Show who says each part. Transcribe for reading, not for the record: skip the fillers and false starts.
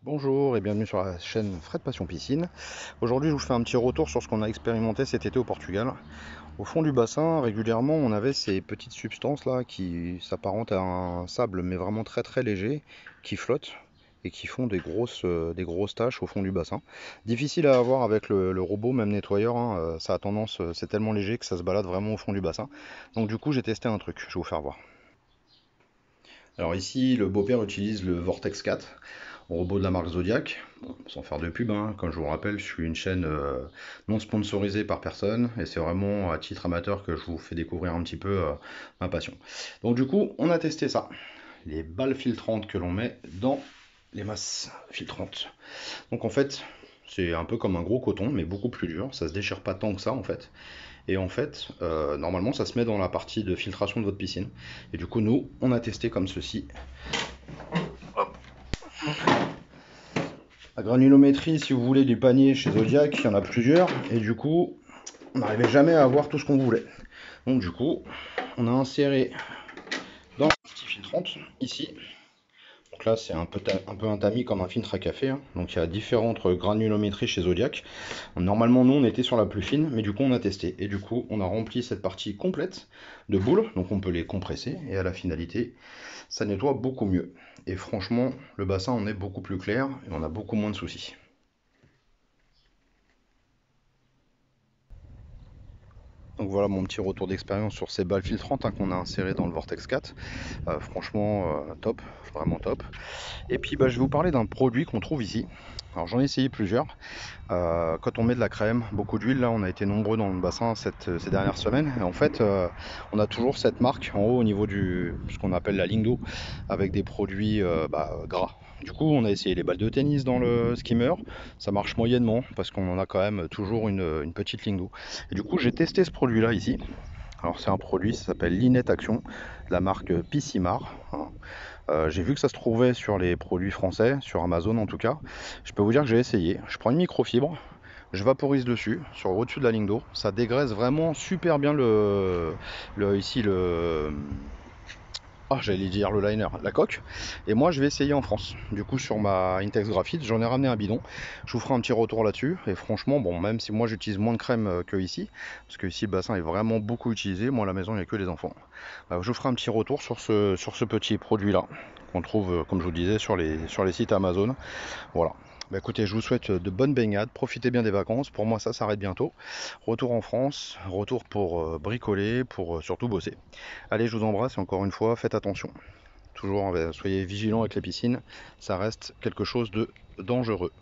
Speaker 1: Bonjour et bienvenue sur la chaîne Fred Passion Piscine. Aujourd'hui, je vous fais un petit retour sur ce qu'on a expérimenté cet été au Portugal. Au fond du bassin, régulièrement, on avait ces petites substances là qui s'apparentent à un sable, mais vraiment très très léger, qui flottent et qui font des grosses taches au fond du bassin. Difficile à avoir avec le robot, même nettoyeur, hein, ça a tendance, c'est tellement léger que ça se balade vraiment au fond du bassin. Donc du coup, j'ai testé un truc, je vais vous faire voir. Alors ici, le beau-père utilise le Vortex 4, robot de la marque Zodiac. Bon, sans faire de pub, hein, comme je vous le rappelle, je suis une chaîne non sponsorisée par personne et c'est vraiment à titre amateur que je vous fais découvrir un petit peu ma passion. Donc du coup, on a testé ça, les balles filtrantes que l'on met dans les masses filtrantes. Donc en fait, c'est un peu comme un gros coton, mais beaucoup plus dur. Ça se déchire pas tant que ça en fait. Et en fait, normalement, ça se met dans la partie de filtration de votre piscine. Et du coup, nous, on a testé comme ceci. La granulométrie, si vous voulez, du panier chez Zodiac, il y en a plusieurs. Et du coup, on n'arrivait jamais à avoir tout ce qu'on voulait. Donc du coup, on a inséré dans la partie filtrante, ici. Donc là, c'est un peu un tamis comme un filtre à café, hein. Donc il y a différentes granulométries chez Zodiac. Normalement, nous, on était sur la plus fine, mais du coup, on a testé. Et du coup, on a rempli cette partie complète de boules. Donc on peut les compresser. Et à la finalité, ça nettoie beaucoup mieux. Et franchement, le bassin en est beaucoup plus clair et on a beaucoup moins de soucis. Donc voilà mon petit retour d'expérience sur ces balles filtrantes, hein, qu'on a insérées dans le Vortex 4. Franchement, top, vraiment top. Et puis bah, je vais vous parler d'un produit qu'on trouve ici. Alors j'en ai essayé plusieurs. Quand on met de la crème, beaucoup d'huile, là on a été nombreux dans le bassin ces dernières semaines. Et en fait, on a toujours cette marque en haut au niveau du ce qu'on appelle la ligne d'eau avec des produits gras. Du coup, on a essayé les balles de tennis dans le skimmer. Ça marche moyennement parce qu'on en a quand même toujours une petite ligne d'eau. Et du coup, j'ai testé ce produit-là ici. Alors c'est un produit, ça s'appelle Linette Action, la marque Pissimar, hein. J'ai vu que ça se trouvait sur les produits français, sur Amazon en tout cas. Je peux vous dire que j'ai essayé. Je prends une microfibre, je vaporise dessus, sur au-dessus de la ligne d'eau. Ça dégraisse vraiment super bien ici j'allais dire le liner, la coque. Et moi, je vais essayer en France. Du coup, sur ma Intex Graphite, j'en ai ramené un bidon. Je vous ferai un petit retour là-dessus. Et franchement, bon, même si moi j'utilise moins de crème que ici, parce que ici le bassin est vraiment beaucoup utilisé. Moi, à la maison, il n'y a que les enfants. Je vous ferai un petit retour sur ce petit produit-là qu'on trouve, comme je vous disais, sur les sites Amazon. Voilà. Bah écoutez, je vous souhaite de bonnes baignades, profitez bien des vacances. Pour moi, ça s'arrête bientôt. Retour en France, retour pour bricoler, pour surtout bosser. Allez, je vous embrasse et encore une fois, faites attention. Toujours, soyez vigilants avec les piscines, ça reste quelque chose de dangereux.